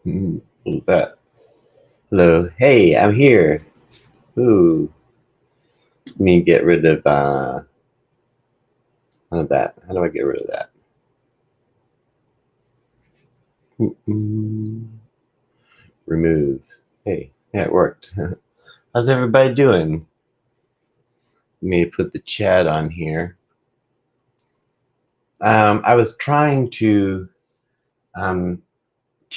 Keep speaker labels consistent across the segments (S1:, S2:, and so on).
S1: Who's that? Hello. Hey, I'm here. Ooh. Let me get rid of that. How do I get rid of that? Remove. Hey, yeah, it worked. How's everybody doing? Let me put the chat on here. I was trying um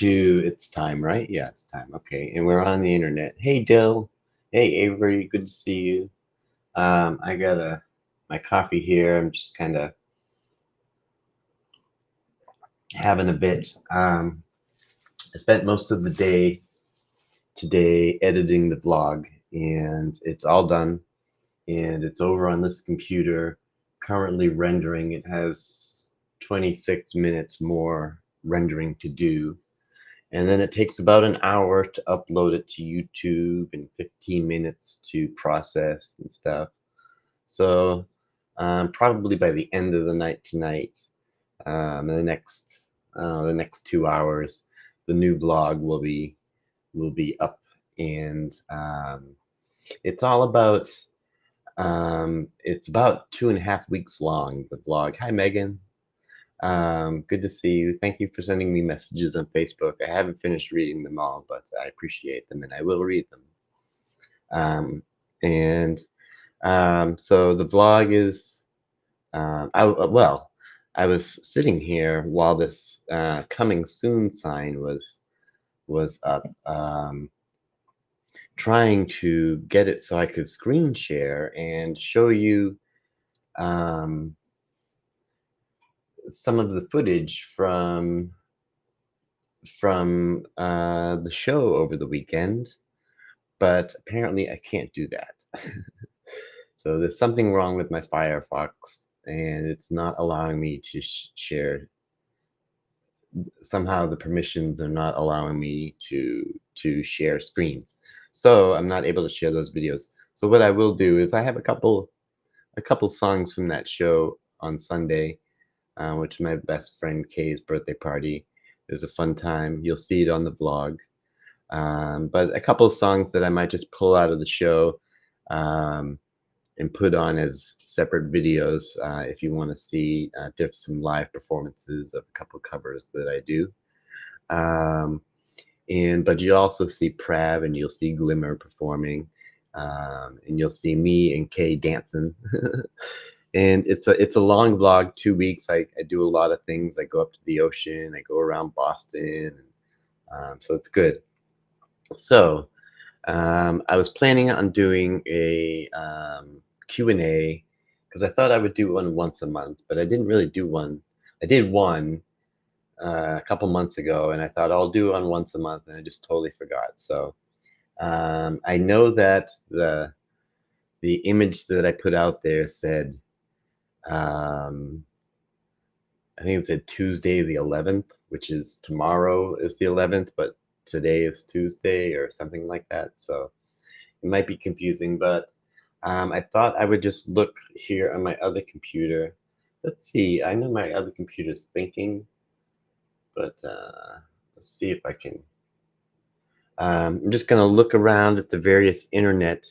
S1: it's time, right? Yeah, it's time. Okay. And we're on the internet. Hey Dill. Hey Avery, good to see you. I got my coffee here. I'm just kind of having a bit. I spent most of the day today editing the vlog, and it's all done, and it's over on this computer currently rendering. It has 26 minutes more rendering to do, and then it takes about an hour to upload it to YouTube and 15 minutes to process and stuff. So probably by the end of the night tonight, the next 2 hours, the new vlog will be up, and it's all about it's about 2.5 weeks long, the vlog. Hi Megan. Good to see you. Thank you for sending me messages on Facebook. I haven't finished reading them all, but I appreciate them and I will read them. And so the vlog is I was sitting here while this coming soon sign was up, trying to get it so I could screen share and show you um, some of the footage from the show over the weekend, but apparently I can't do that. So there's something wrong with my Firefox, and it's not allowing me to share. Somehow the permissions are not allowing me to share screens, so I'm not able to share those videos. So what I will do is I have a couple songs from that show on Sunday, which is my best friend Kay's birthday party. It was a fun time. You'll see it on the vlog. But a couple of songs that I might just pull out of the show um, and put on as separate videos if you want to see some live performances of a couple of covers that I do. Um, but you also see Prav and you'll see Glimmer performing, and you'll see me and Kay dancing. And it's a long vlog, 2 weeks. I do a lot of things. I go up to the ocean. I go around Boston. So it's good. So I was planning on doing a Q&A because I thought I would do one once a month, but I didn't really do one. I did one a couple months ago, and I thought I'll do one once a month, and I just totally forgot. So I know that the image that I put out there said, um, I think it said Tuesday the 11th, which is tomorrow is the 11th, but today is Tuesday or something like that. So it might be confusing, but I thought I would just look here on my other computer. Let's see. I know my other computer is thinking, but let's see if I can. I'm just going to look around at the various internet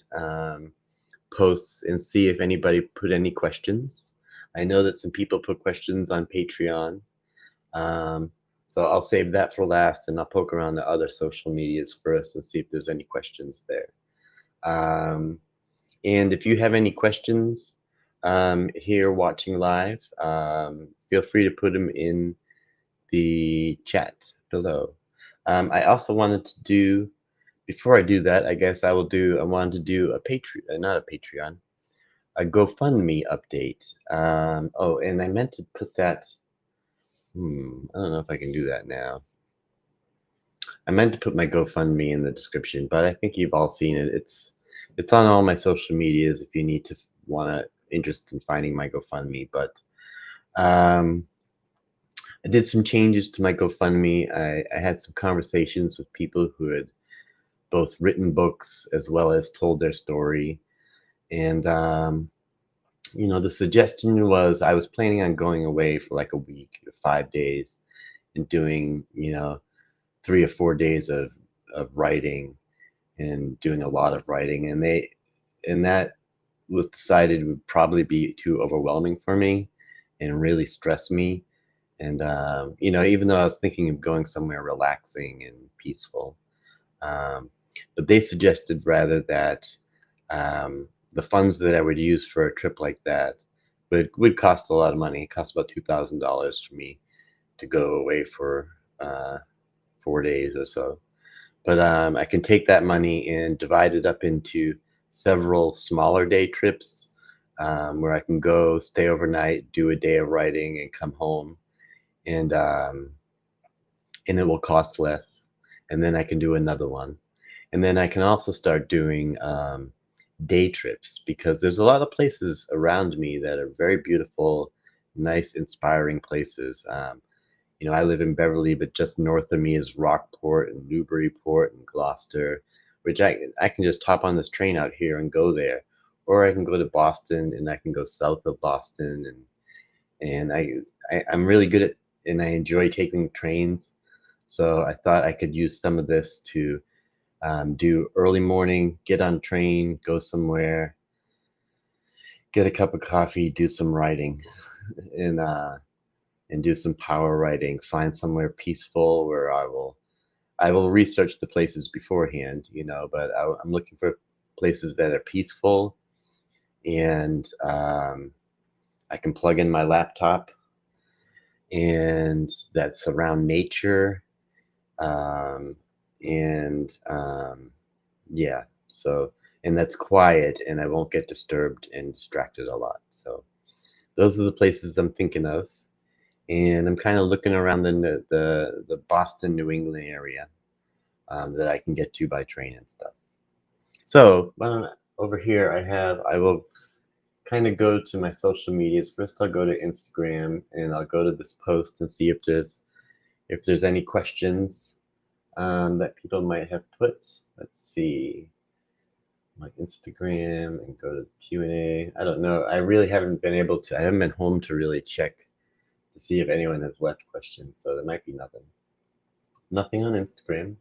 S1: posts and see if anybody put any questions. I know that some people put questions on Patreon. So I'll save that for last, and I'll poke around the other social medias first and see if there's any questions there. And if you have any questions here watching live, feel free to put them in the chat below. I also wanted to do, before I do that, I guess I wanted to do a Patreon, not a Patreon, a GoFundMe update. Oh, and I meant to put that, I don't know if I can do that now. I meant to put my GoFundMe in the description, but I think you've all seen it. It's on all my social medias if you need to interest in finding my GoFundMe. But I did some changes to my GoFundMe. I had some conversations with people who had both written books as well as told their story. And the suggestion was I was planning on going away for like a week, 5 days, and doing 3 or 4 days of writing and doing a lot of writing, and that was decided would probably be too overwhelming for me and really stress me. And even though I was thinking of going somewhere relaxing and peaceful, um, but they suggested rather that the funds that I would use for a trip like that would cost a lot of money. It cost about $2,000 for me to go away for 4 days or so. But I can take that money and divide it up into several smaller day trips, where I can go stay overnight, do a day of writing, and come home, and and it will cost less. And then I can do another one, and then I can also start doing day trips because there's a lot of places around me that are very beautiful, nice, inspiring places. I live in Beverly, but just north of me is Rockport and Newburyport and Gloucester, which I can just hop on this train out here and go there, or I can go to Boston and I can go south of Boston, and I'm really good at, and I enjoy taking trains, so I thought I could use some of this to do early morning, get on train, go somewhere, get a cup of coffee, do some writing, and do some power writing. Find somewhere peaceful where I will research the places beforehand, but I'm looking for places that are peaceful and I can plug in my laptop and that's around nature. Um, and yeah, so, and that's quiet and I won't get disturbed and distracted a lot. So those are the places I'm thinking of. And I'm kind of looking around the Boston, New England area that I can get to by train and stuff. So over here, I will kind of go to my social medias. First, I'll go to Instagram and I'll go to this post and see if there's any questions that people might have put. Let's see my Instagram and go to Q&A. I don't know. I really haven't been able to. I haven't been home to really check to see if anyone has left questions. So there might be nothing. Nothing on Instagram.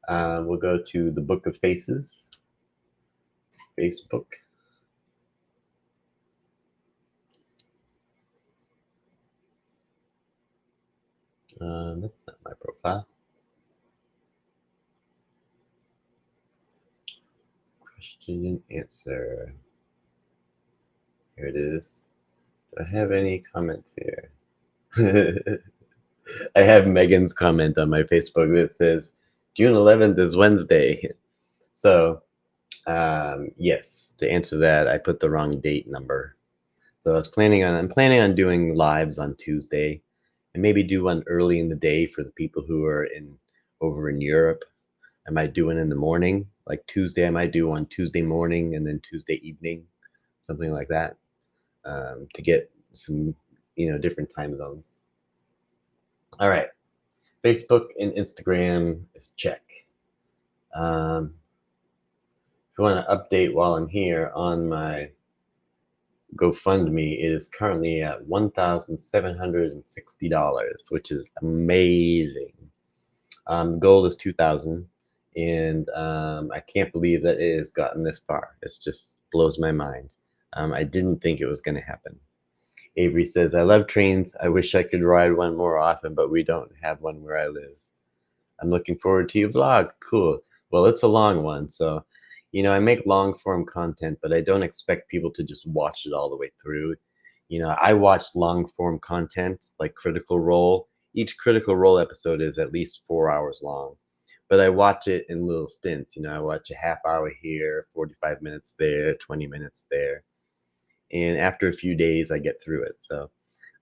S1: We'll go to the Book of Faces, Facebook. That's not my profile. Question and answer. Here it is. Do I have any comments here? I have Megan's comment on my Facebook that says June 11th is Wednesday. So, yes, to answer that, I put the wrong date number. So I'm planning on doing lives on Tuesday and maybe do one early in the day for the people who are over in Europe. I might do one in the morning, like Tuesday. I might do one Tuesday morning and then Tuesday evening, something like that, to get some, different time zones. All right, Facebook and Instagram is check. Um, if you want to update while I'm here on my GoFundMe, it is currently at $1,760, which is amazing. The goal is 2,000, and I can't believe that it has gotten this far. It just blows my mind. I didn't think it was going to happen. Avery says, "I love trains. I wish I could ride one more often, but we don't have one where I live. I'm looking forward to your vlog." Cool. Well, it's a long one, so I make long form content, but I don't expect people to just watch it all the way through. I watch long form content like Critical Role. Each Critical Role episode is at least 4 hours long, but I watch it in little stints. I watch a half hour here, 45 minutes there, 20 minutes there, and after a few days, I get through it. So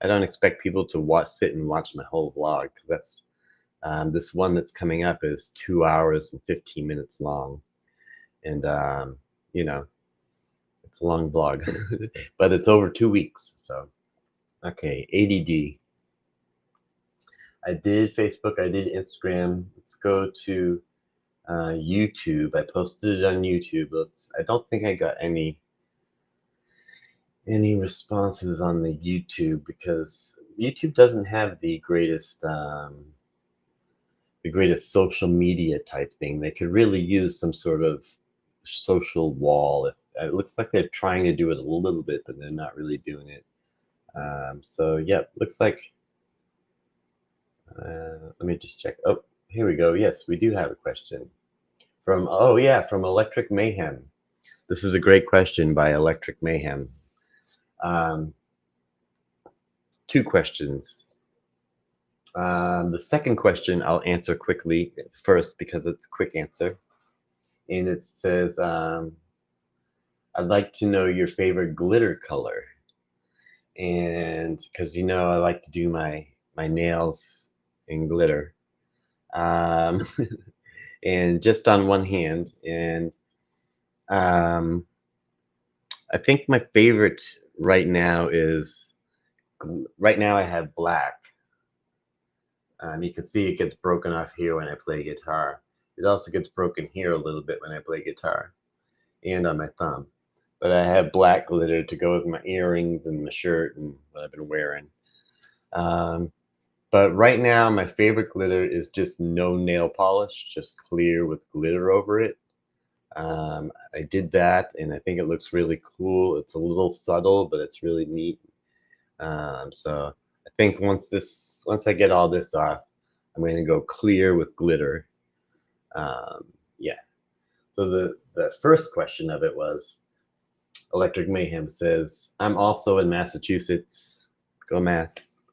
S1: I don't expect people to sit and watch my whole vlog because that's this one that's coming up is 2 hours and 15 minutes long, and it's a long vlog, but it's over 2 weeks. So okay, ADD. I did Facebook. I did Instagram. Let's go to YouTube. I posted it on YouTube. I don't think I got any responses on the YouTube because YouTube doesn't have the greatest the greatest social media type thing. They could really use some sort of social wall. If it looks like they're trying to do it a little bit, but they're not really doing it. So yeah, looks like. Let me just check. Oh, here we go. Yes, we do have a question from. Oh yeah, from Electric Mayhem. This is a great question by Electric Mayhem. Um, Two questions. The second question I'll answer quickly first because it's a quick answer. And it says, I'd like to know your favorite glitter color. And because I like to do my nails in glitter. Um, and just on one hand. And um, I think my favorite right now is right now I have black. You can see it gets broken off here when I play guitar. It also gets broken here a little bit when I play guitar and on my thumb. But I have black glitter to go with my earrings and my shirt and what I've been wearing. Um, but right now, my favorite glitter is just no nail polish, just clear with glitter over it. I did that, and I think it looks really cool. It's a little subtle, but it's really neat. So I think once I get all this off, I'm going to go clear with glitter. Yeah. So the first question of it was Electric Mayhem says, I'm also in Massachusetts. Go Mass.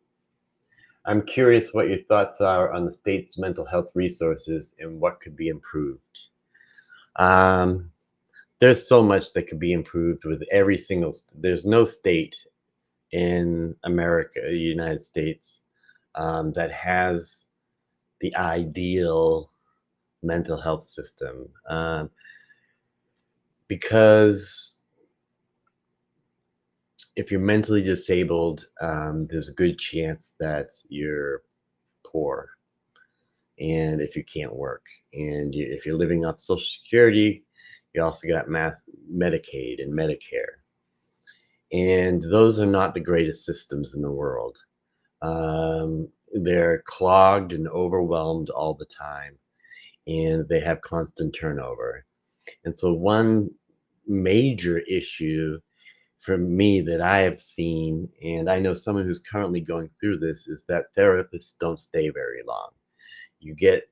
S1: I'm curious what your thoughts are on the state's mental health resources and what could be improved. Um, there's so much that could be improved with every single. There's no state in America, United States, that has the ideal mental health system, because if you're mentally disabled, there's a good chance that you're poor, and if you can't work, and if you're living off Social Security, you also got mass Medicaid and Medicare, and those are not the greatest systems in the world. They're clogged and overwhelmed all the time, and they have constant turnover. And so, one major issue for me that I have seen, and I know someone who's currently going through this, is that therapists don't stay very long. You get,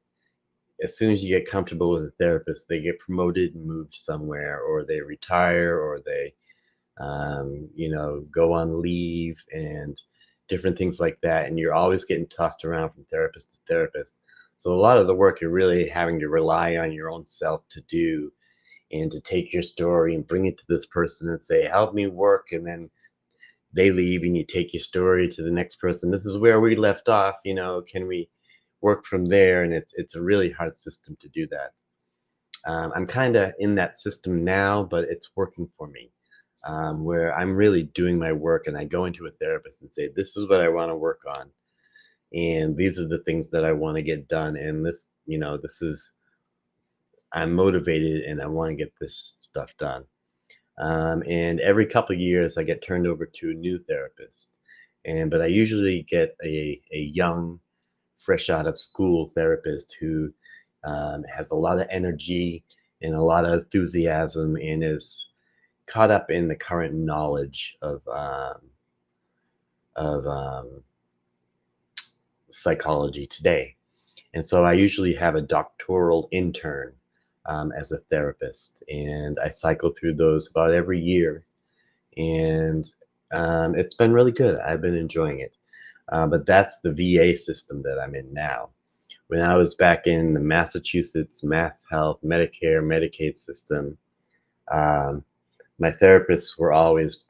S1: as soon as you get comfortable with a therapist, they get promoted and moved somewhere, or they retire, or they, go on leave and different things like that. And you're always getting tossed around from therapist to therapist. So a lot of the work you're really having to rely on your own self to do, and to take your story and bring it to this person and say, help me work. And then they leave and you take your story to the next person. This is where we left off. Can we work from there? And it's a really hard system to do that. I'm kind of in that system now, but it's working for me, where I'm really doing my work and I go into a therapist and say, this is what I want to work on. And these are the things that I want to get done. And this is, I'm motivated and I want to get this stuff done. And every couple of years, I get turned over to a new therapist. But I usually get a young, fresh out of school therapist who has a lot of energy and a lot of enthusiasm and is caught up in the current knowledge of psychology today. And so I usually have a doctoral intern as a therapist, and I cycle through those about every year. And it's been really good. I've been enjoying it. But that's the VA system that I'm in now. When I was back in the Massachusetts Mass Health, Medicare, Medicaid system, um, my therapists were always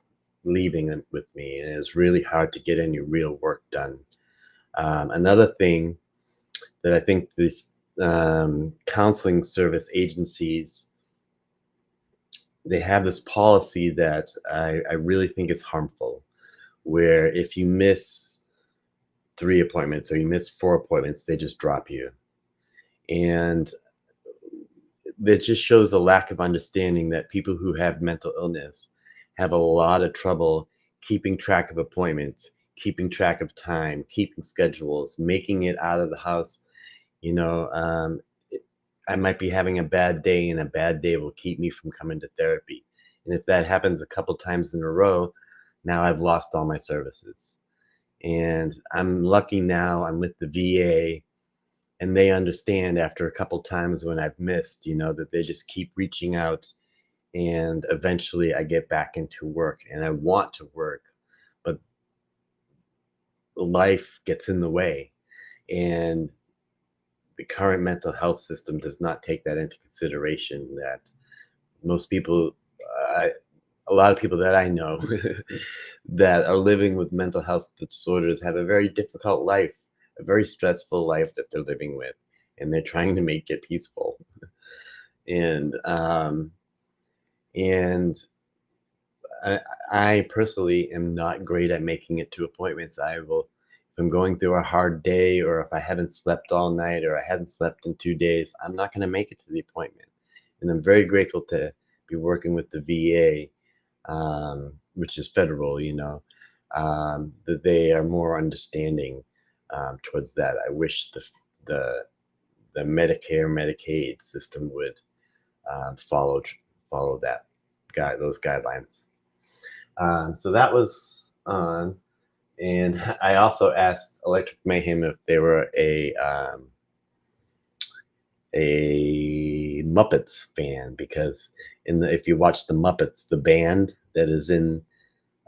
S1: leaving with me, and it was really hard to get any real work done. Another thing that I think these counseling service agencies, they have this policy that I really think is harmful, where if you miss 3 appointments or you miss 4 appointments, they just drop you. And that just shows a lack of understanding that people who have mental illness have a lot of trouble keeping track of appointments, keeping track of time, keeping schedules, making it out of the house, You know, it, I might be having a bad day, and a bad day will keep me from coming to therapy. And if that happens a couple times in a row, now I've lost all my services. And I'm lucky now I'm with the VA, and they understand after a couple times when I've missed, that they just keep reaching out, and eventually I get back into work and I want to work, but life gets in the way. And the current mental health system does not take that into consideration, that most people, I, a lot of people that I know that are living with mental health disorders have a very difficult life, a very stressful life that they're living with, and they're trying to make it peaceful. And I, I personally am not great at making it to appointments. If I'm going through a hard day, or if I haven't slept all night, or I haven't slept in 2 days, I'm not going to make it to the appointment. And I'm very grateful to be working with the VA, which is federal, that they are more understanding towards that. I wish the the Medicare Medicaid system would follow those guidelines. So that was on, and I also asked Electric Mayhem if they were a Muppets fan, because if you watch the Muppets, the band that is in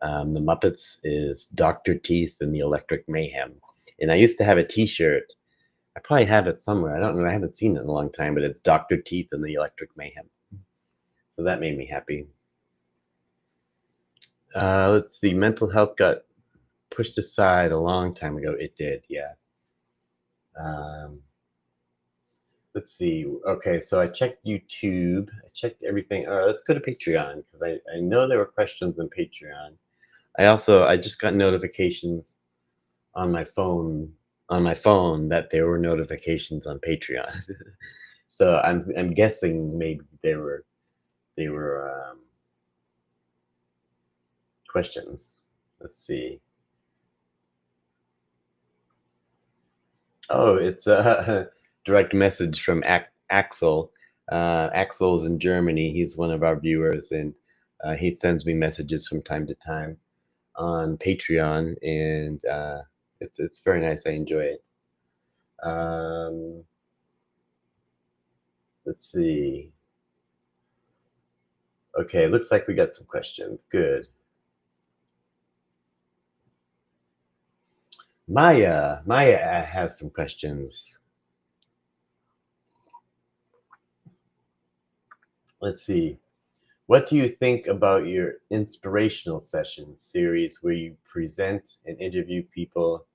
S1: the Muppets is Doctor Teeth and the Electric Mayhem. And I used to have a T-shirt. I probably have it somewhere. I don't know. I haven't seen it in a long time, but it's Doctor Teeth and the Electric Mayhem. So that made me happy. Let's see. Mental health got pushed aside a long time ago. It did, yeah. Um, let's see. Okay, so I checked YouTube. I checked everything. Let's go to Patreon, because I know there were questions on Patreon. I just got notifications on my phone that there were notifications on Patreon. So I'm guessing maybe they were questions. Let's see. Oh, it's a direct message from Axel. Axel's in Germany. He's one of our viewers, and he sends me messages from time to time on Patreon, and it's very nice. I enjoy it. Um, let's see. Okay, looks like we got some questions. Good. Maya has some questions. Let's see. What do you think about your inspirational sessions series, where you present and interview people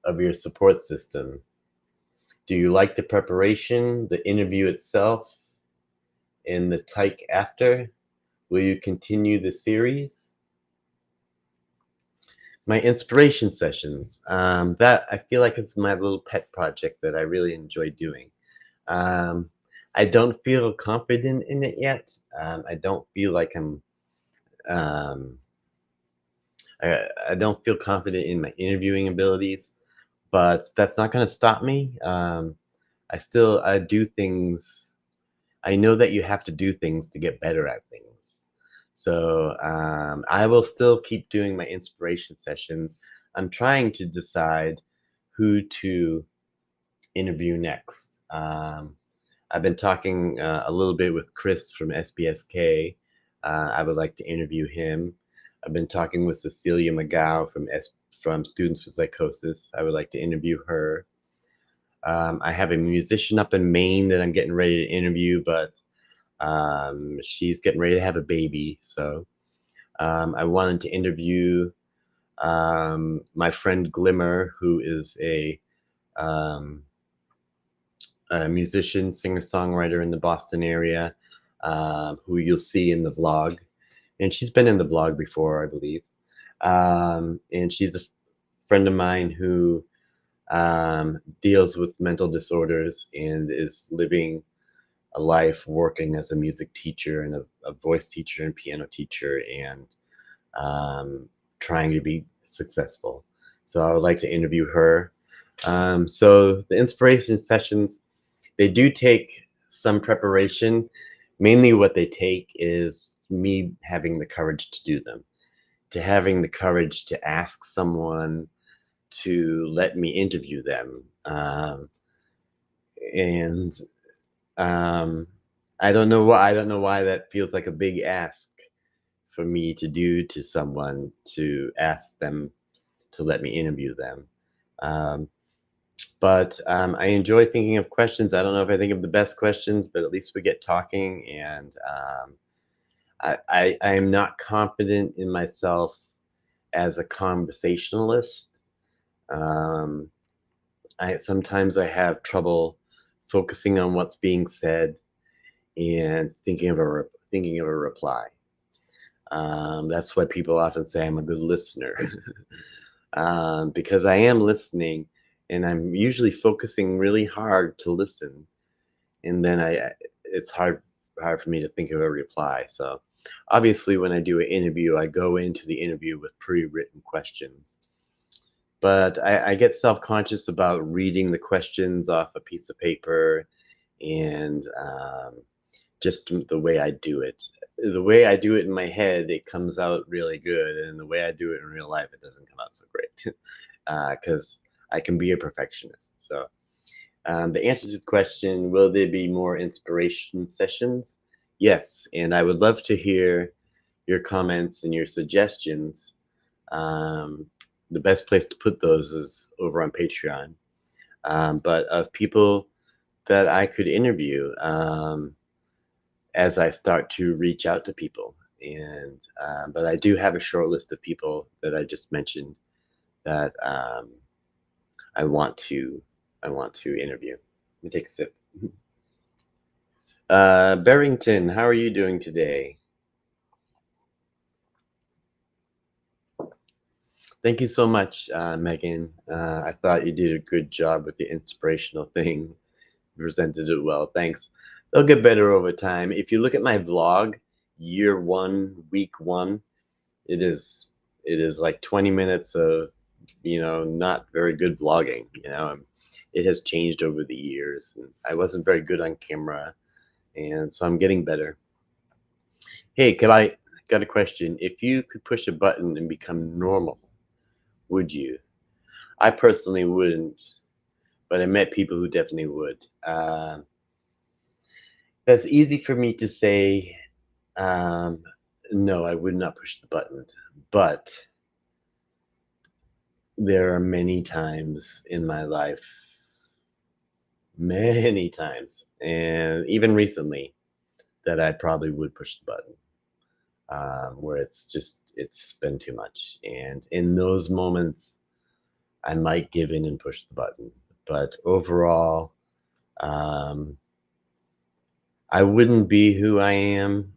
S1: of your support system? Do you like the preparation, the interview itself, and the tyke after? Will you continue the series? My inspiration sessions. That I feel like it's my little pet project that I really enjoy doing. Um, I don't feel confident in it yet. I don't feel like um, I don't feel confident in my interviewing abilities, but that's not going to stop me. I do things. I know that you have to do things to get better at things. So I will still keep doing my inspiration sessions. I'm trying to decide who to interview next. I've been talking a little bit with Chris from SBSK. I would like to interview him. I've been talking with Cecilia McGow from Students with Psychosis. I would like to interview her. I have a musician up in Maine that I'm getting ready to interview, but she's getting ready to have a baby. So I wanted to interview my friend Glimmer, who is um, a musician, singer-songwriter in the Boston area, who you'll see in the vlog. And she's been in the vlog before, I believe. And she's a friend of mine who deals with mental disorders and is living a life working as a music teacher and a voice teacher and piano teacher, and trying to be successful. So I would like to interview her. So the inspiration sessions, they do take some preparation. Mainly what they take is me having the courage to do them, to having the courage to ask someone to let me interview them. And um, I don't know why that feels like a big ask for me to do to someone, to ask them to let me interview them. Um, but I enjoy thinking of questions. I don't know if I think of the best questions, but at least we get talking. And I am not confident in myself as a conversationalist. Um, I sometimes I have trouble focusing on what's being said and thinking of a reply. That's why people often say I'm a good listener, because I am listening, and I'm usually focusing really hard to listen, and then it's hard for me to think of a reply. So obviously, when I do an interview, I go into the interview with pre-written questions. But I get self-conscious about reading the questions off a piece of paper, and just the way I do it. The way I do it in my head, it comes out really good, and the way I do it in real life, it doesn't come out so great, because I can be a perfectionist. So the answer to the question, will there be more inspiration sessions? Yes, and I would love to hear your comments and your suggestions. Um, the best place to put those is over on Patreon. But of people that I could interview, as I start to reach out to people. And but I do have a short list of people that I just mentioned that I want to I want to interview. Let me take a sip. Barrington, how are you doing today? Thank you so much, Megan. I thought you did a good job with the inspirational thing. You presented it well. Thanks. They'll get better over time. If you look at my vlog, year one, week one, it is it is like 20 minutes of not very good vlogging. It has changed over the years, and I wasn't very good on camera, and so I'm getting better. Hey, could I got a question? If you could push a button and become normal, would you? I personally wouldn't, but I met people who definitely would. That's easy for me to say. um, no, I would not push the button, but there are many times in my life, many times, and even recently, that I probably would push the button, where it's been too much, and in those moments, I might give in and push the button. But overall, um, I wouldn't be who I am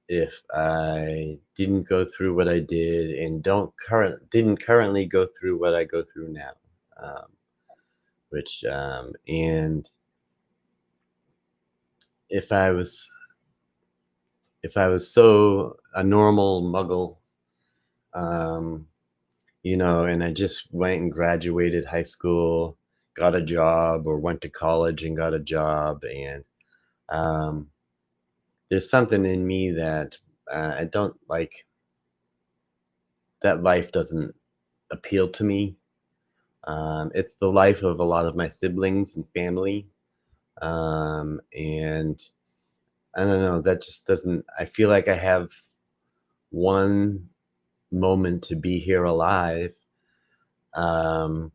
S1: if I didn't go through what I did and don't current didn't currently go through what I go through now. Um, which and if I was if I was so a normal muggle, um, and I just went and graduated high school, got a job, or went to college and got a job, and um, there's something in me that I don't like. That life doesn't appeal to me. It's the life of a lot of my siblings and family, and I don't know. That just doesn't. I feel like I have one moment to be here alive. Um,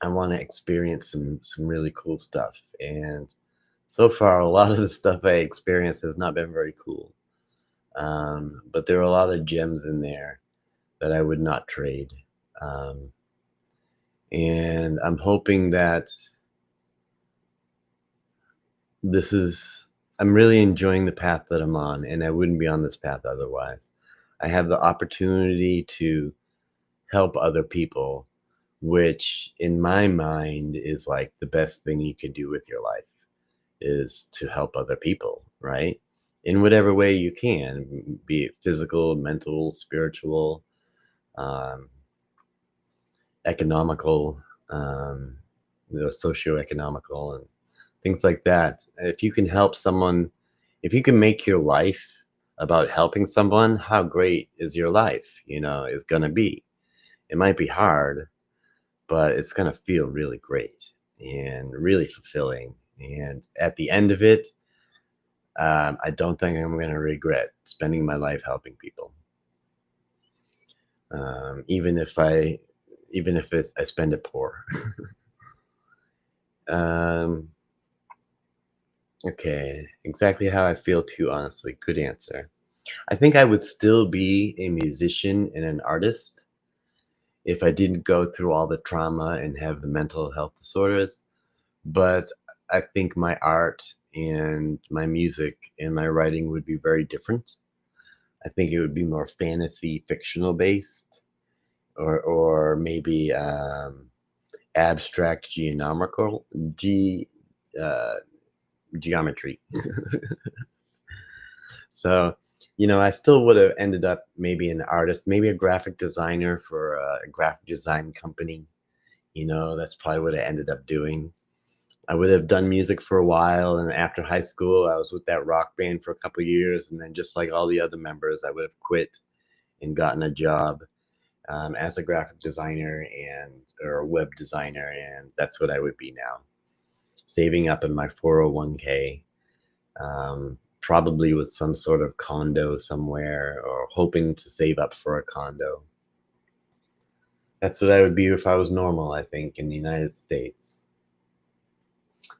S1: I want to experience some really cool stuff, and so far, a lot of the stuff I experienced has not been very cool. But there are a lot of gems in there that I would not trade. Um, and I'm hoping that this is I'm really enjoying the path that I'm on, and I wouldn't be on this path otherwise. I have the opportunity to help other people, which in my mind is like the best thing you can do with your life, is to help other people, right? In whatever way you can, be it physical, mental, spiritual, um, economical. um, socioeconomical and things like that. If you can help someone, if you can make your life about helping someone, how great is your life? Is going to be. It might be hard, but it's going to feel really great and really fulfilling. And at the end of it, I don't think I'm going to regret spending my life helping people, um, even if I, I spend it poor. um, okay, exactly how I feel too. Honestly, good answer. I think I would still be a musician and an artist if I didn't go through all the trauma and have the mental health disorders. But I think my art and my music and my writing would be very different. I think it would be more fantasy, fictional based, or maybe abstract uh, geometry. So, I still would have ended up maybe an artist, maybe a graphic designer for a graphic design company. That's probably what I ended up doing. I would have done music for a while, and after high school, I was with that rock band for a couple of years, and then just like all the other members, I would have quit and gotten a job as a graphic designer and or a web designer, and that's what I would be now. Saving up in my 401k, probably with some sort of condo somewhere, or hoping to save up for a condo. That's what I would be if I was normal, I think, in the United States.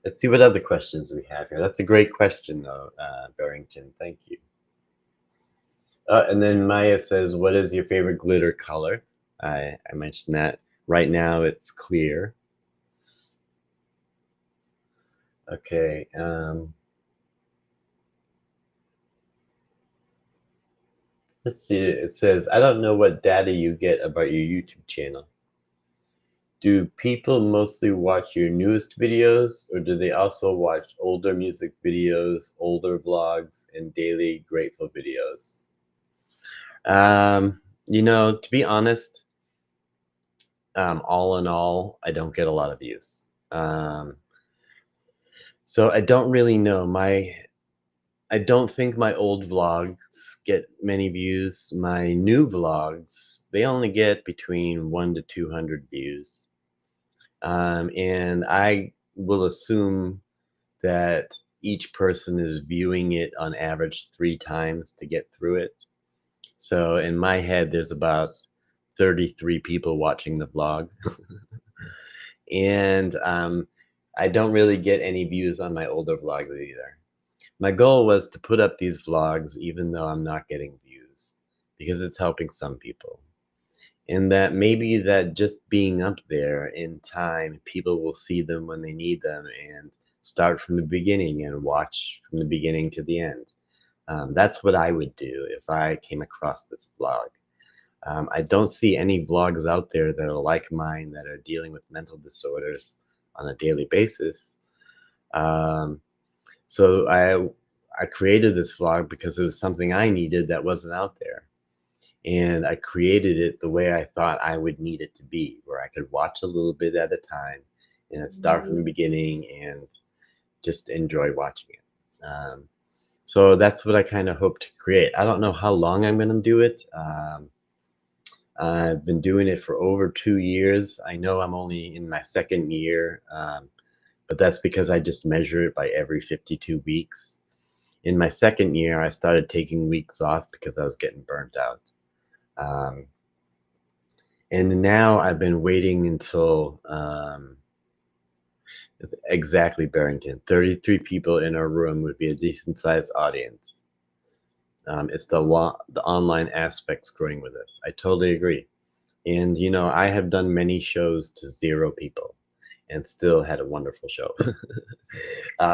S1: Let's see what other questions we have here. That's a great question, though, Barrington. Thank you. And then Maya says, "What is your favorite glitter color?" I mentioned that. Right now, it's clear. Okay. Let's see. It says, "I don't know what data you get about your YouTube channel. Do people mostly watch your newest videos, or do they also watch older music videos, older vlogs, and daily grateful videos?" To be honest, all in all, I don't get a lot of views. So I don't really know. I don't think my old vlogs get many views. My new vlogs, they only get between 1 to 200 views. And I will assume that each person is viewing it on average 3 times to get through it. So in my head, there's about 33 people watching the vlog. And I don't really get any views on my older vlogs either. My goal was to put up these vlogs even though I'm not getting views because it's helping some people. And that maybe that just being up there in time, people will see them when they need them and start from the beginning and watch from the beginning to the end. That's what I would do if I came across this vlog. I don't see any vlogs out there that are like mine that are dealing with mental disorders on a daily basis. Um, so I created this vlog because it was something I needed that wasn't out there. And I created it the way I thought I would need it to be, where I could watch a little bit at a time and start from the beginning and just enjoy watching it. So that's what I kind of hope to create. I don't know how long I'm going to do it. I've been doing it for over 2 years. I know I'm only in my second year, but that's because I just measure it by every 52 weeks. In my second year, I started taking weeks off because I was getting burnt out. Um, and now I've been waiting until it's exactly Barrington. 33 people in our room would be a decent sized audience. It's the online aspects growing with us. I totally agree. And I have done many shows to 0 people and still had a wonderful show.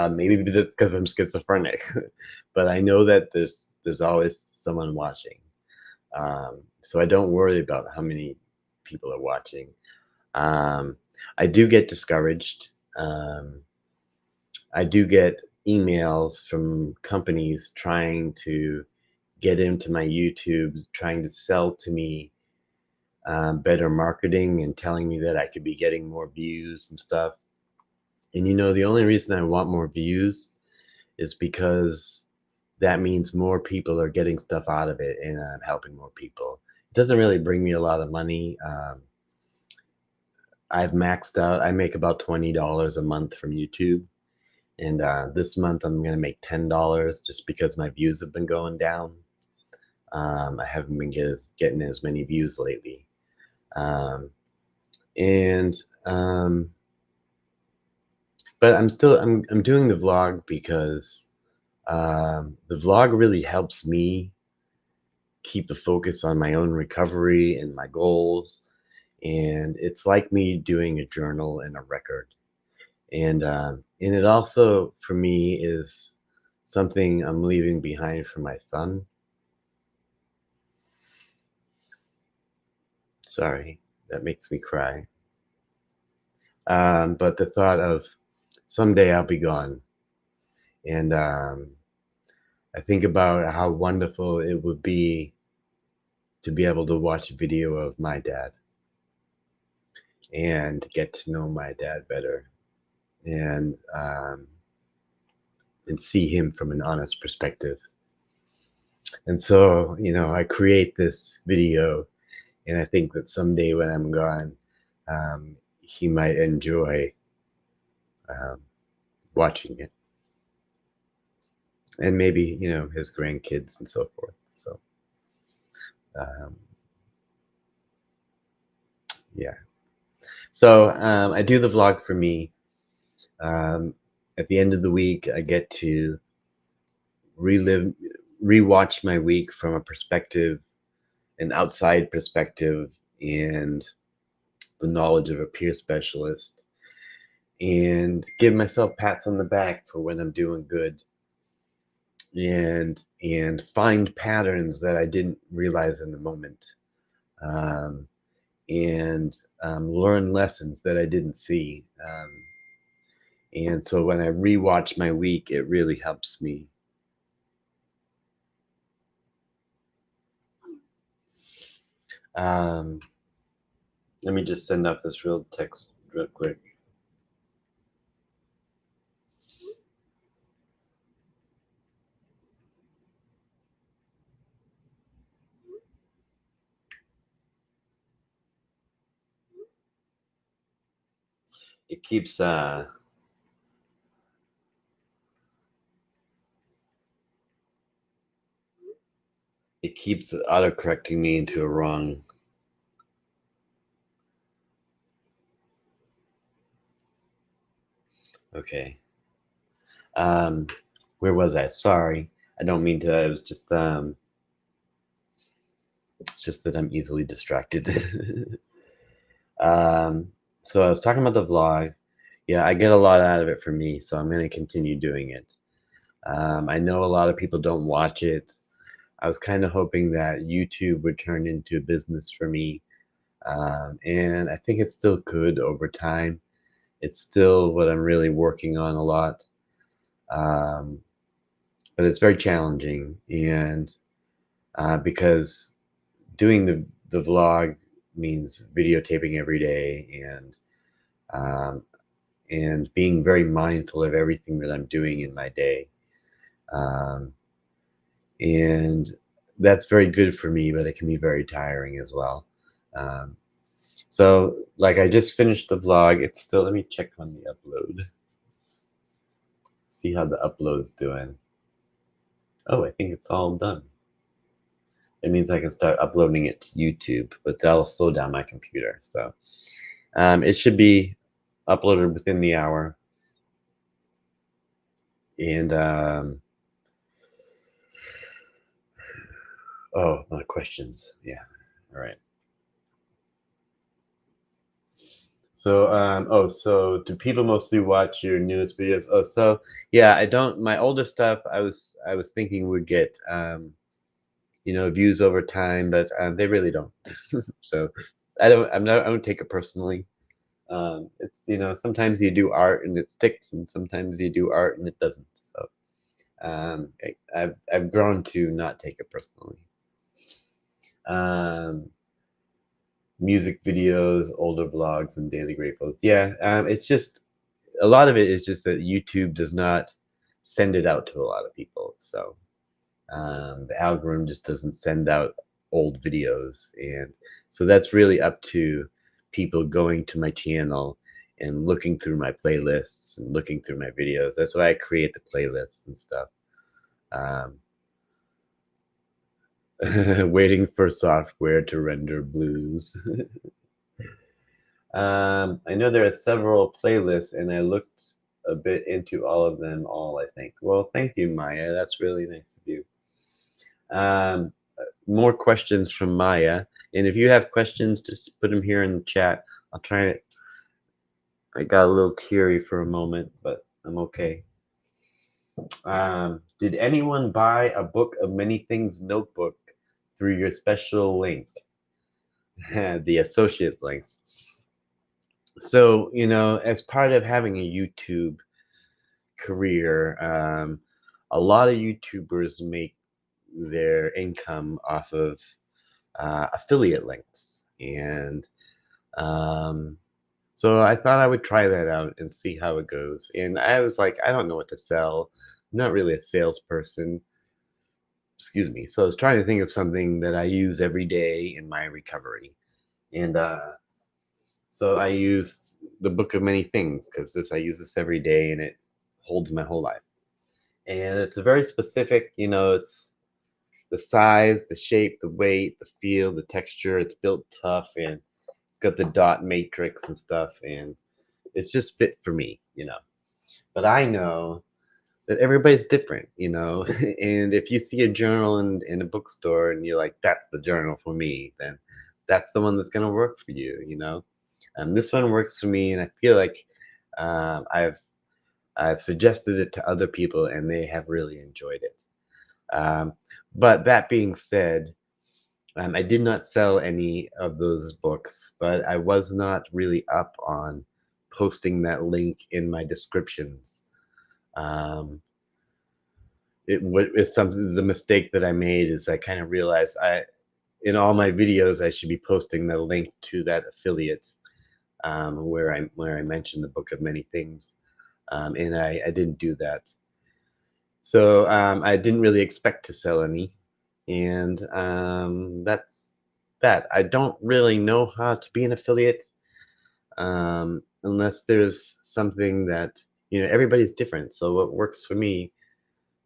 S1: Maybe that's because I'm schizophrenic, but I know that there's always someone watching. So I don't worry about how many people are watching. Um, I do get discouraged. I do get emails from companies trying to get into my YouTube, trying to sell to me better marketing and telling me that I could be getting more views and stuff. And the only reason I want more views is because that means more people are getting stuff out of it and I'm helping more people. It doesn't really bring me a lot of money. I've maxed out. I make about $20 a month from YouTube. And this month I'm going to make $10 just because my views have been going down. I haven't been getting as many views lately. Um, and But I'm doing the vlog because the vlog really helps me keep the focus on my own recovery and my goals. And it's like me doing a journal and a record. And it also for me is something I'm leaving behind for my son. Sorry, that makes me cry. But the thought of someday I'll be gone, and I think about how wonderful it would be to be able to watch a video of my dad and get to know my dad better, and and see him from an honest perspective. And so, I create this video, and I think that someday when I'm gone, he might enjoy um, watching it, and maybe his grandkids and so forth. So, um, yeah. So I do the vlog for me. Um, at the end of the week, I get to relive, rewatch my week from a perspective, an outside perspective, and the knowledge of a peer specialist, and give myself pats on the back for when I'm doing good, and find patterns that I didn't realize in the moment, um, and learn lessons that I didn't see. And so when I rewatch my week, it really helps me. Um, Let me just send off this real text real quick. It keeps auto correcting me into a wrong. Okay. Um, where was I? Sorry. I don't mean to. It was just it's just that I'm easily distracted. um, so I was talking about the vlog. Yeah, I get a lot out of it for me, so I'm going to continue doing it. I know a lot of people don't watch it. I was kind of hoping that YouTube would turn into a business for me, and I think it still could over time. It's still what I'm really working on a lot, um, but it's very challenging, and because doing the vlog means videotaping every day, um, and being very mindful of everything that I'm doing in my day. Um, and that's very good for me, but it can be very tiring as well. Um, so, like, I just finished the vlog. It's still, let me check on the upload, see how the upload's doing. Oh, I think it's all done. It means I can start uploading it to YouTube, but that'll slow down my computer. So, it should be uploaded within the hour. And, oh, my questions. Yeah. All right. So, so do people mostly watch your newest videos? Oh, so yeah, I don't. My older stuff, I was thinking would get views over time, but they really don't. So, I don't take it personally. It's sometimes you do art and it sticks, and sometimes you do art and it doesn't. So, I've grown to not take it personally. Um, music videos, older vlogs, and daily gratefuls. Yeah, it's just a lot of it is just that YouTube does not send it out to a lot of people. So the algorithm just doesn't send out old videos. And so that's really up to people going to my channel and looking through my playlists and looking through my videos. That's why I create the playlists and stuff. Um, waiting for software to render blues. I know there are several playlists, and I looked a bit into all of them all, I think. Well, thank you, Maya. That's really nice of you. Um, more questions from Maya. And if you have questions, just put them here in the chat. I'll try it. I got a little teary for a moment, but I'm okay. Did anyone buy a Book of Many Things notebook through your special link? The associate links. So, as part of having a YouTube career, a lot of YouTubers make their income off of affiliate links. And so I thought I would try that out and see how it goes. And I was like, I don't know what to sell. I'm not really a salesperson. Excuse me. So I was trying to think of something that I use every day in my recovery. And so I used the Book of Many Things because I use this every day and it holds my whole life. And it's a very specific, it's the size, the shape, the weight, the feel, the texture. It's built tough and it's got the dot matrix and stuff. And it's just fit for me. But I know that everybody's different. And if you see a journal in a bookstore and you're like, that's the journal for me, then that's the one that's going to work for you. This one works for me, and I feel like I've suggested it to other people, and they have really enjoyed it. But that being said, I did not sell any of those books, but I was not really up on posting that link in my descriptions. It's something. The mistake that I made is I kind of realized in all my videos I should be posting the link to that affiliate where I mentioned the Book of Many Things, and I didn't do that. So I didn't really expect to sell any, and that's that. I don't really know how to be an affiliate unless there's something that everybody's different. So what works for me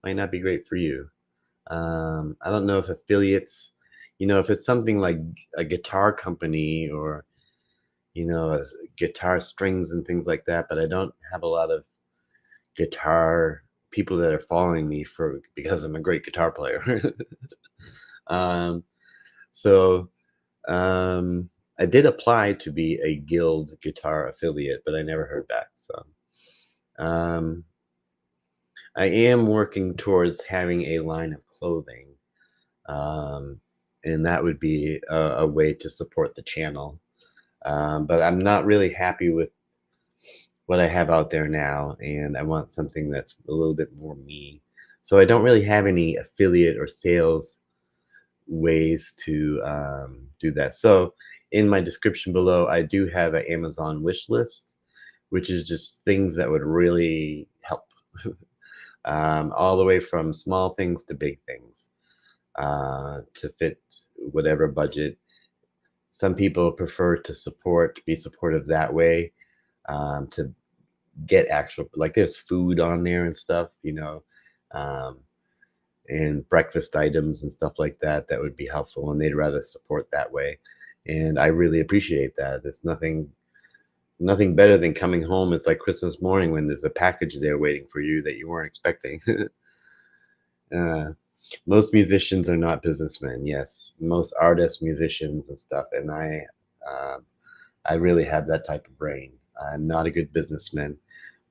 S1: might not be great for you. I don't know if affiliates, if it's something like a guitar company or guitar strings and things like that, but I don't have a lot of guitar people that are following me because I'm a great guitar player. um, so I did apply to be a guild guitar affiliate, but I never heard back. So um, I am working towards having a line of clothing, um, and that would be a way to support the channel. But I'm not really happy with what I have out there now, and I want something that's a little bit more me. So I don't really have any affiliate or sales ways to do that. So in my description below, I do have an Amazon wish list, which is just things that would really help, all the way from small things to big things, to fit whatever budget. Some people prefer to be supportive that way, to get actual, like there's food on there and stuff, um, and breakfast items and stuff like that that would be helpful, and they'd rather support that way. And I really appreciate that. There's nothing better than coming home. It's like Christmas morning when there's a package there waiting for you that you weren't expecting. uh, most musicians are not businessmen. Yes, most artists, musicians, and stuff. And um, I really have that type of brain. I'm not a good businessman,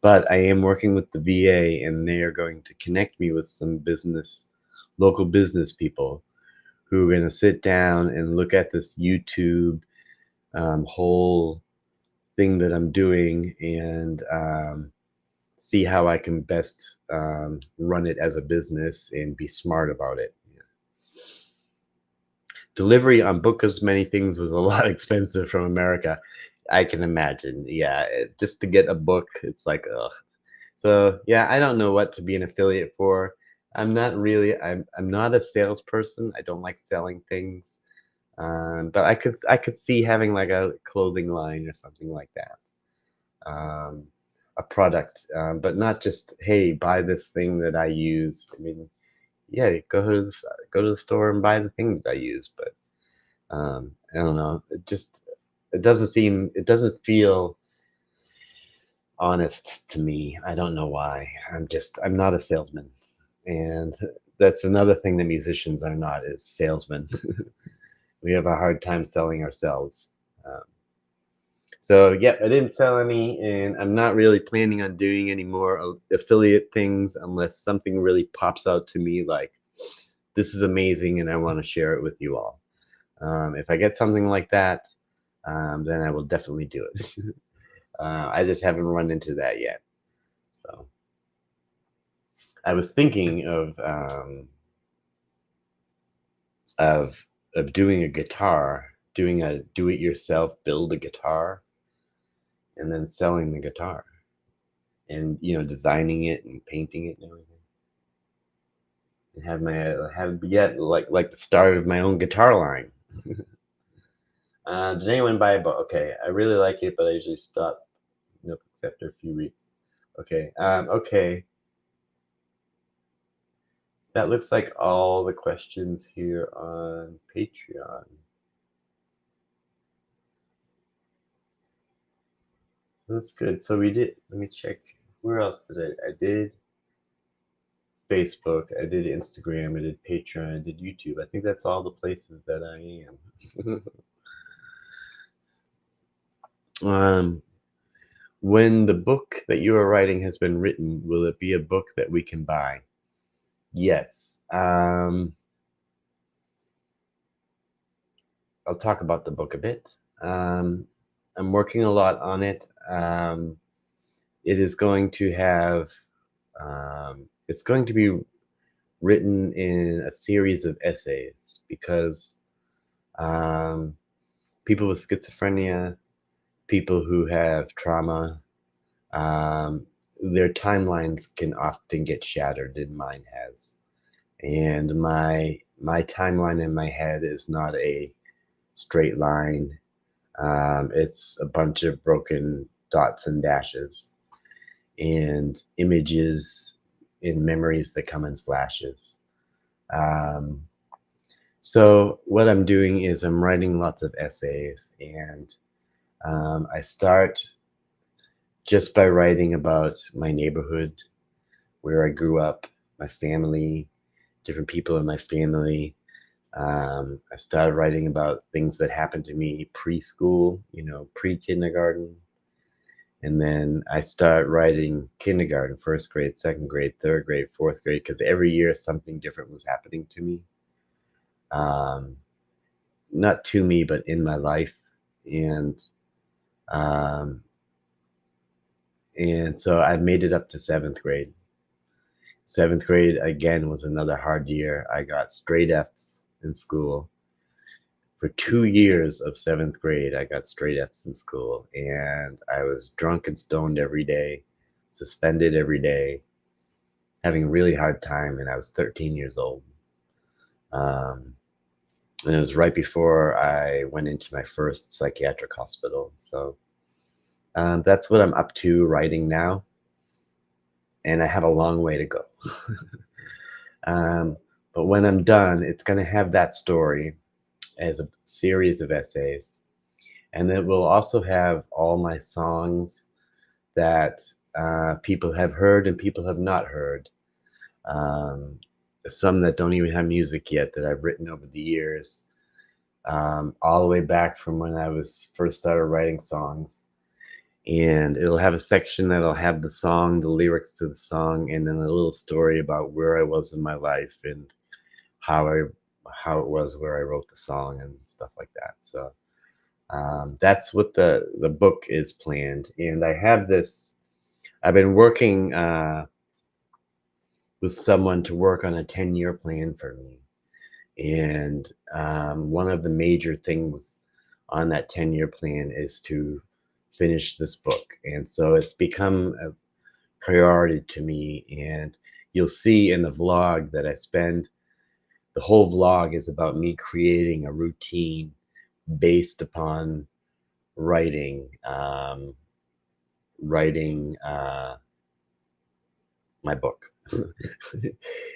S1: but I am working with the VA, and they are going to connect me with some local business people who are going to sit down and look at this YouTube whole thing that I'm doing and see how I can best run it as a business and be smart about it. delivery on Book of Many Things was a lot expensive from America. I can imagine. Yeah, just to get a book, it's like, ugh. So yeah, I don't know what to be an affiliate for. I'm not a salesperson. I don't like selling things. But I could see having like a clothing line or something like that. Um, a product, but not just, hey, buy this thing that I use. I mean, yeah, go to the store and buy the thing that I use. But I don't know. It doesn't feel honest to me. I don't know why. I'm not a salesman. And that's another thing that musicians are not, is salesmen. We have a hard time selling ourselves. Um, so yeah, I didn't sell any, and I'm not really planning on doing any more affiliate things unless something really pops out to me like, this is amazing and I want to share it with you all. If I get something like that, then I will definitely do it. I just haven't run into that yet. So I was thinking of doing a guitar, doing a do-it-yourself build a guitar, and then selling the guitar, and designing it and painting it and everything, and have yet like the start of my own guitar line. Did anyone buy a book? Okay, I really like it, but I usually stop. Nope, except for a few weeks. Okay. Okay. That looks like all the questions here on Patreon. That's good. So we did. Let me check. Where else did I did Facebook. I did Instagram. I did Patreon. I did YouTube. I think that's all the places that I am. um, when the book that you are writing has been written, will it be a book that we can buy? Yes. I'll talk about the book a bit. Um, I'm working a lot on it. It is going to have, it's going to be written in a series of essays because um, people with schizophrenia, people who have trauma, um, their timelines can often get shattered, and mine has. And my timeline in my head is not a straight line. It's a bunch of broken dots and dashes and images and memories that come in flashes. Um, so what I'm doing is I'm writing lots of essays, and I start just by writing about my neighborhood, where I grew up, my family, different people in my family. I started writing about things that happened to me preschool, pre-kindergarten. And then I started writing kindergarten, first grade, second grade, third grade, fourth grade, because every year something different was happening to me. Um, Not to me, but in my life. And um, and so I made it up to seventh grade. Seventh grade again was another hard year. I got straight F's in school. For 2 years of seventh grade, I got straight F's in school, and I was drunk and stoned every day, suspended every day, having a really hard time, and I was 13 years old. Um, and it was right before I went into my first psychiatric hospital. So that's what I'm up to writing now, and I have a long way to go. um, but when I'm done, it's going to have that story as a series of essays, and it will also have all my songs that people have heard and people have not heard. Um, some that don't even have music yet that I've written over the years, all the way back from when I was first started writing songs. And it'll have a section that'll have the song, the lyrics to the song, and then a little story about where I was in my life and how I how it was where I wrote the song and stuff like that. So that's what the book is planned. And I have this. I've been working with someone to work on a 10-year plan for me. And one of the major things on that 10-year plan is to finish this book. And so it's become a priority to me. And you'll see in the vlog that I spend the whole vlog is about me creating a routine based upon writing, writing my book.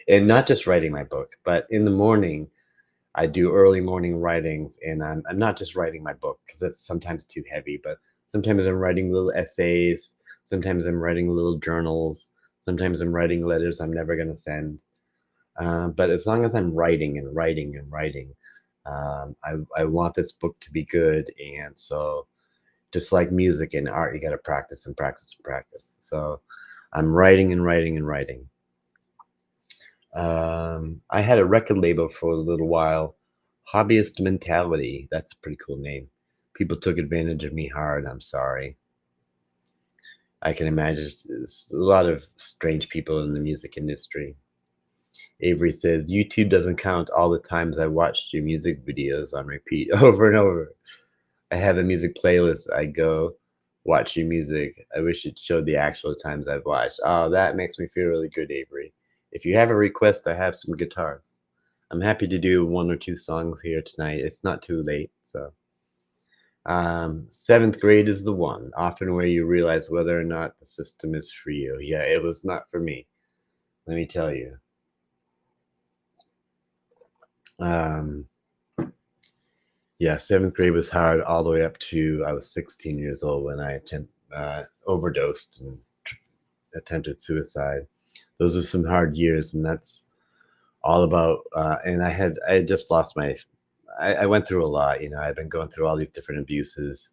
S1: And not just writing my book, but in the morning, I do early morning writings, and I'm not just writing my book because that's sometimes too heavy, but sometimes I'm writing little essays, sometimes I'm writing little journals, sometimes I'm writing letters I'm never going to send. But as long as I'm writing and writing and writing, I want this book to be good. And so, just like music and art, you got to practice and practice and practice. So, I'm writing and writing and writing. I had a record label for a little while. Hobbyist Mentality. That's a pretty cool name. People took advantage of me hard. I'm sorry. I can imagine there's a lot of strange people in the music industry. Avery says, YouTube doesn't count all the times I watched your music videos on repeat over and over. I have a music playlist. I go watch your music. I wish it showed the actual times I've watched. Oh, that makes me feel really good, Avery. If you have a request, I have some guitars. I'm happy to do one or two songs here tonight. It's not too late. So, seventh grade is the one, often where you realize whether or not the system is for you. Yeah, it was not for me. Let me tell you. Um, yeah, seventh grade was hard all the way up to I was 16 years old when I overdosed and attempted suicide. Those were some hard years, and that's all about. And I had just lost my. I went through a lot. You know, I've been going through all these different abuses,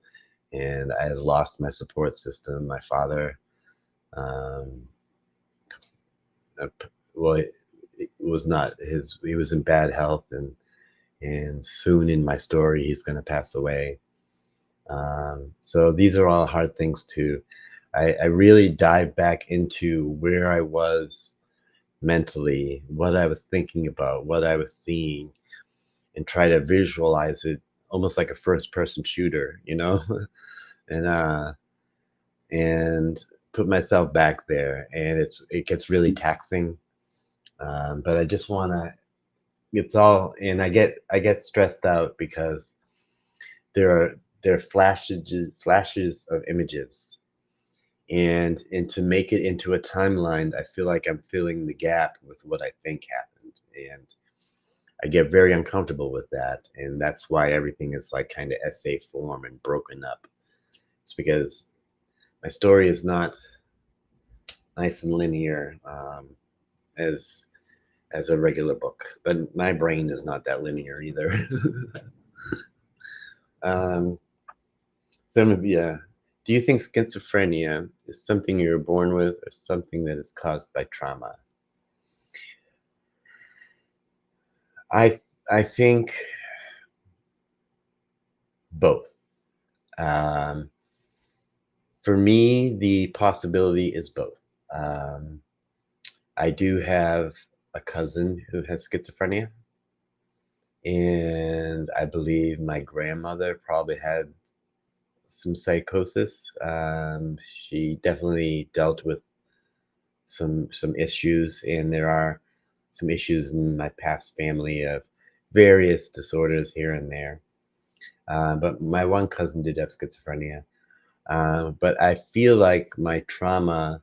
S1: and I had lost my support system. My father, um, well, it was not his. He was in bad health, and soon in my story, he's going to pass away. So these are all hard things to. I really dive back into where I was mentally, what I was thinking about, what I was seeing, and try to visualize it almost like a first person shooter, you know, and and put myself back there. And it gets really taxing. But I just want to. It's all, and I get stressed out because there are flashes of images, and to make it into a timeline, I feel like I'm filling the gap with what I think happened, and I get very uncomfortable with that, and that's why everything is like kind of essay form and broken up. It's because my story is not nice and linear, as as a regular book, but my brain is not that linear either. um, some of the Do you think schizophrenia is something you're born with or something that is caused by trauma? I I think both. Um, for me, the possibility is both. Um, I do have a cousin who has schizophrenia, and I believe my grandmother probably had some psychosis. She definitely dealt with some issues, and there are some issues in my past family of various disorders here and there. But my one cousin did have schizophrenia. But I feel like my trauma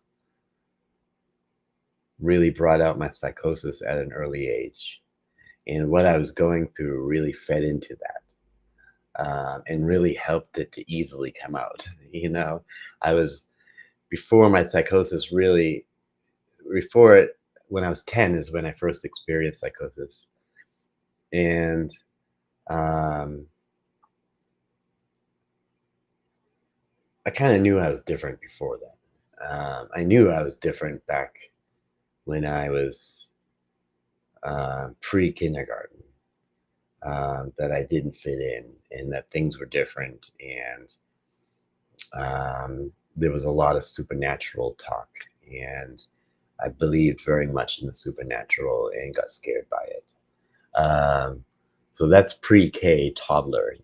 S1: really brought out my psychosis at an early age. And what I was going through really fed into that, and really helped it to easily come out. You know, I was, before my psychosis really, before it, when I was 10 is when I first experienced psychosis. And um, I kind of knew I was different before that. I knew I was different back when I was pre kindergarten, that I didn't fit in and that things were different. And there was a lot of supernatural talk. And I believed very much in the supernatural and got scared by it. So that's pre-K toddler,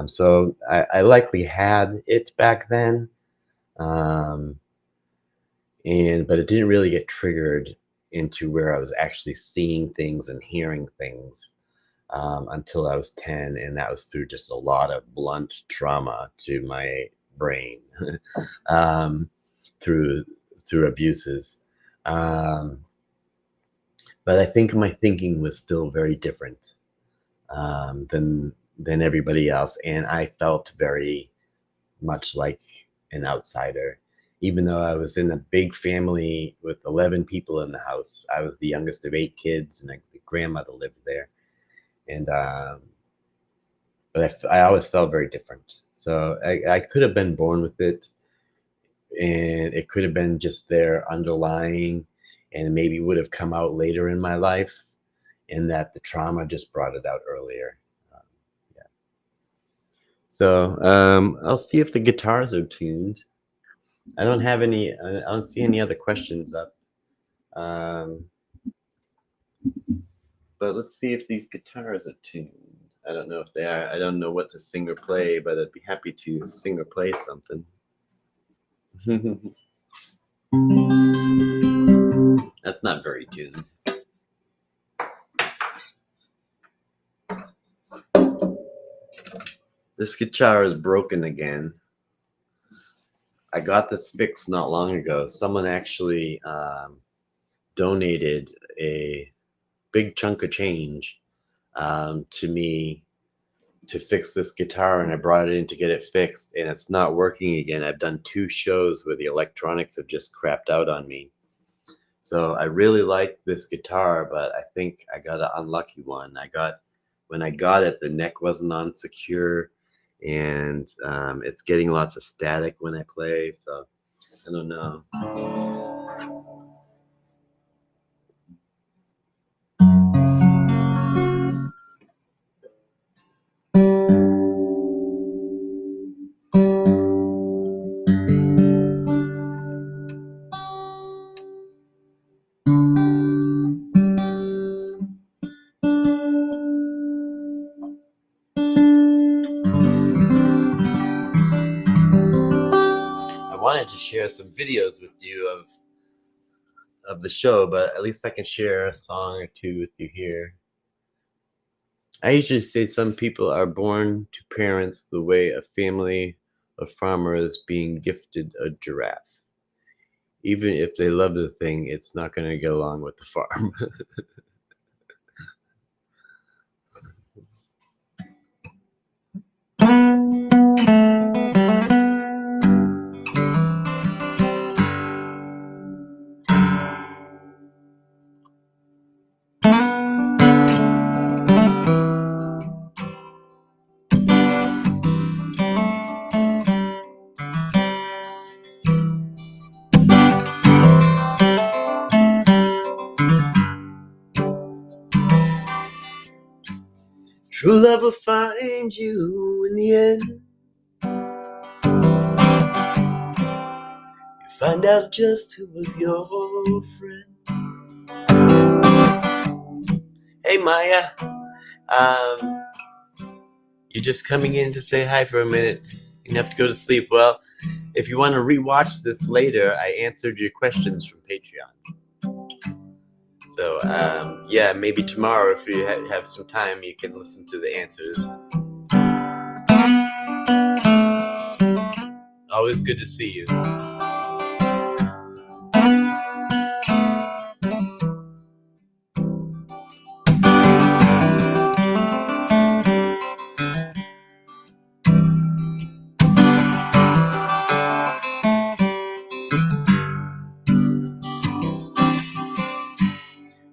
S1: So I likely had it back then, um, but it didn't really get triggered into where I was actually seeing things and hearing things until I was 10, and that was through just a lot of blunt trauma to my brain um, through abuses. Um, but I think my thinking was still very different than everybody else, and I felt very much like an outsider. Even though I was in a big family with 11 people in the house, I was the youngest of 8 kids, and my grandmother lived there. And but I always felt very different. So I could have been born with it, and it could have been just there underlying, and maybe would have come out later in my life, and that the trauma just brought it out earlier. Um, yeah. So I'll see if the guitars are tuned. I don't have any. I don't see any other questions up. Um, but let's see if these guitars are tuned. I don't know if they are. I don't know what to sing or play, but I'd be happy to sing or play something. That's not very tuned. This guitar is broken again. I got this fixed not long ago. Someone actually donated a big chunk of change to me to fix this guitar, and I brought it in to get it fixed, and it's not working again. I've done 2 shows where the electronics have just crapped out on me. So I really like this guitar, but I think I got an unlucky one. When I got it, the neck wasn't on secure, and it's getting lots of static when I play. So I don't know. I wanted to share some videos with you of the show, but at least I can share a song or two with you here. I usually say some people are born to parents the way a family of farmers being gifted a giraffe. Even if they love the thing, it's not going to get along with the farm. True love will find you in the end. You find out just who was your friend. Hey Maya, um, you're just coming in to say hi for a minute. You have to go to sleep. Well, if you want to rewatch this later, I answered your questions from Patreon. So yeah, maybe tomorrow if you have some time, you can listen to the answers. Always good to see you.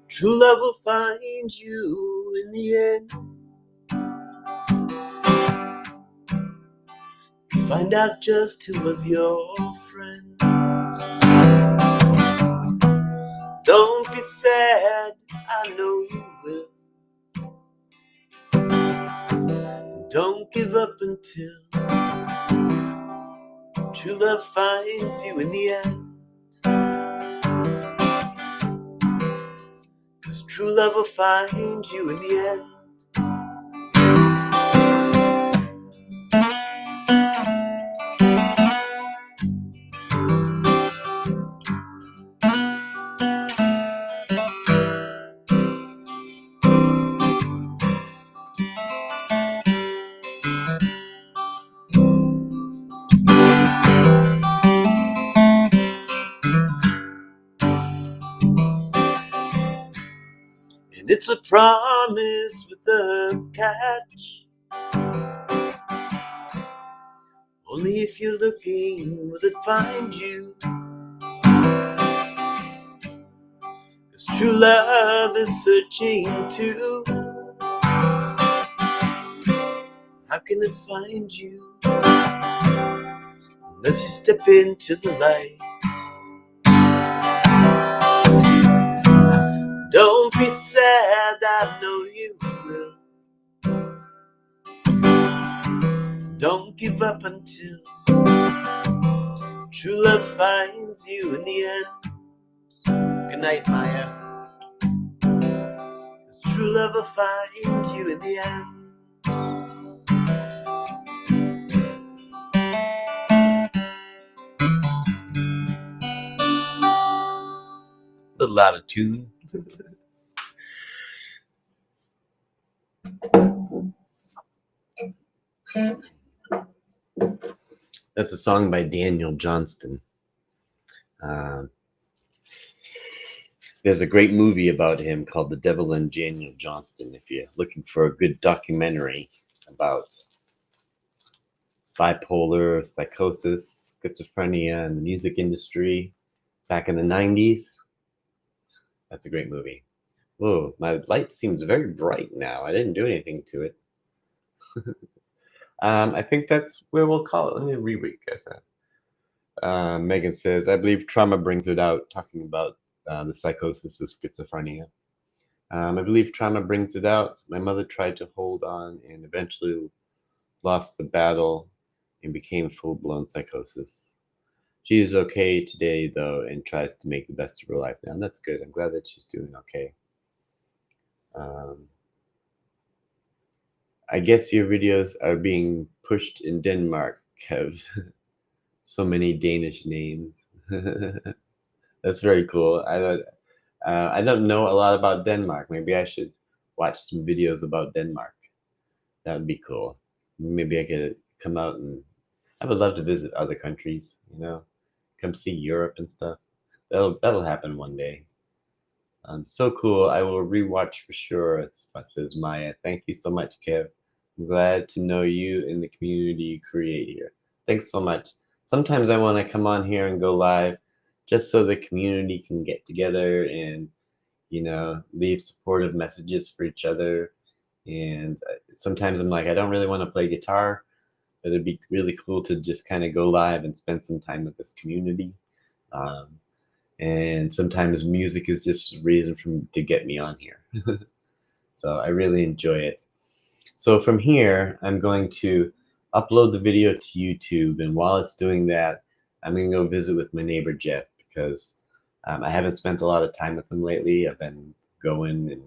S1: True love will find you in the end. Find out just who was your friend. Don't be sad, I know you will. Don't give up until true love finds you in the end. 'Cause True love will find you in the end. And it's a promise with a catch. Only if you're looking will it find you. 'Cause true love is searching too. How can it find you unless you step into the light? Don't be sad, I know you will. Don't give up until true love finds you in the end. Good night, Maya. 'Cause true love will find you in the end. A little out of tune. That's a song by Daniel Johnston. There's a great movie about him called The Devil and Daniel Johnston. If you're looking for a good documentary about bipolar, psychosis, schizophrenia, and the music industry back in the 90s, that's a great movie. Whoa, my light seems very bright now. I didn't do anything to it. I think that's where we'll call it. Let me reread, guys. Megan says, I believe trauma brings it out, talking about the psychosis of schizophrenia. I believe trauma brings it out. My mother tried to hold on and eventually lost the battle and became full-blown psychosis. She is okay today, though, and tries to make the best of her life now. And that's good. I'm glad that she's doing okay. I guess your videos are being pushed in Denmark, Kev. So many Danish names. That's very cool. I don't know a lot about Denmark. Maybe I should watch some videos about Denmark. That would be cool. Maybe I could come out and I would love to visit other countries, come see Europe and stuff. That'll happen one day. So cool. I will rewatch for sure, says Maya. Thank you so much, Kev. I'm glad to know you and the community you create here. Thanks so much. Sometimes I want to come on here and go live just so the community can get together and, leave supportive messages for each other. And sometimes I'm like, I don't really want to play guitar, but it'd be really cool to just kind of go live and spend some time with this community. And sometimes music is just a reason to get me on here. So I really enjoy it. So from here, I'm going to upload the video to YouTube. And while it's doing that, I'm going to go visit with my neighbor, Jeff, because I haven't spent a lot of time with him lately. I've been going, and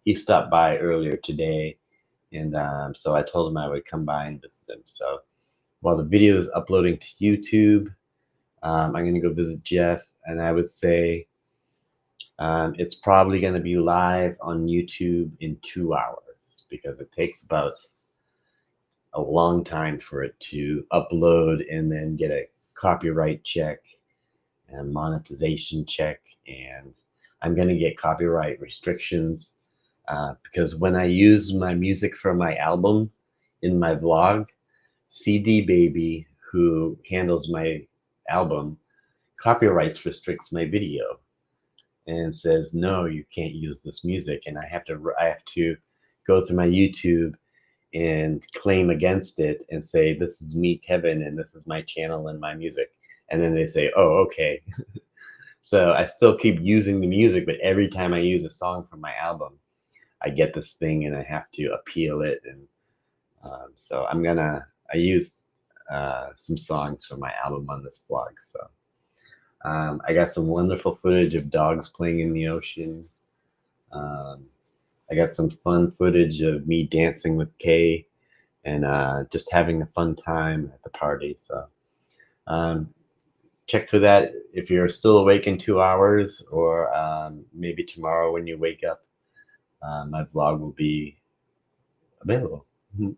S1: he stopped by earlier today. And so I told him I would come by and visit him. So while the video is uploading to YouTube, I'm going to go visit Jeff. And I would say it's probably going to be live on YouTube in 2 hours because it takes about a long time for it to upload and then get a copyright check and monetization check. And I'm going to get copyright restrictions because when I use my music for my album in my vlog, CD Baby, who handles my album, copyrights restricts my video and says, no, you can't use this music. And I have to go through my YouTube and claim against it and say, this is me, Kevin, and this is my channel and my music. And then they say, oh, okay. So I still keep using the music, but every time I use a song from my album, I get this thing and I have to appeal it. And so I use some songs from my album on this blog. So I got some wonderful footage of dogs playing in the ocean. I got some fun footage of me dancing with Kay and just having a fun time at the party. So um, check for that if you're still awake in 2 hours, or maybe tomorrow when you wake up. My vlog will be available. Mhm.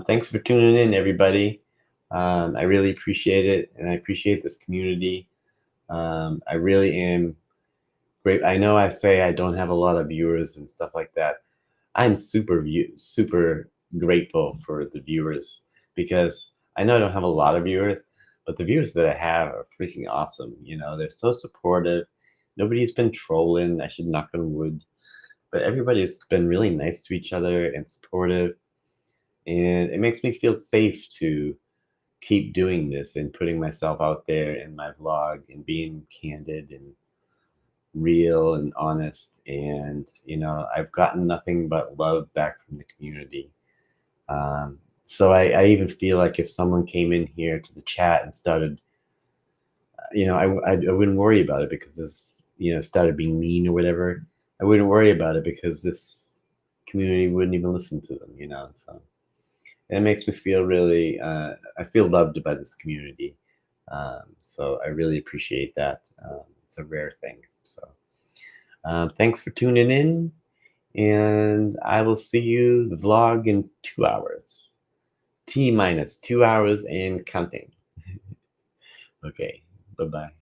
S1: Thanks for tuning in, everybody. I really appreciate it, and I appreciate this community. I really am great. I know I say I don't have a lot of viewers and stuff like that. I'm super grateful for the viewers, because I know I don't have a lot of viewers, but the viewers that I have are freaking awesome. You know, they're so supportive. Nobody's been trolling. I should knock on wood, but everybody's been really nice to each other and supportive, and it makes me feel safe to keep doing this and putting myself out there in my vlog and being candid and real and honest. And I've gotten nothing but love back from the community. So I even feel like if someone came in here to the chat and started, I wouldn't worry about it because this, started being mean or whatever. I wouldn't worry about it because this community wouldn't even listen to them. So and it makes me feel really, I feel loved by this community. So I really appreciate that. It's a rare thing. So thanks for tuning in, and I will see you the vlog in 2 hours. T minus 2 hours and counting. Okay, bye bye.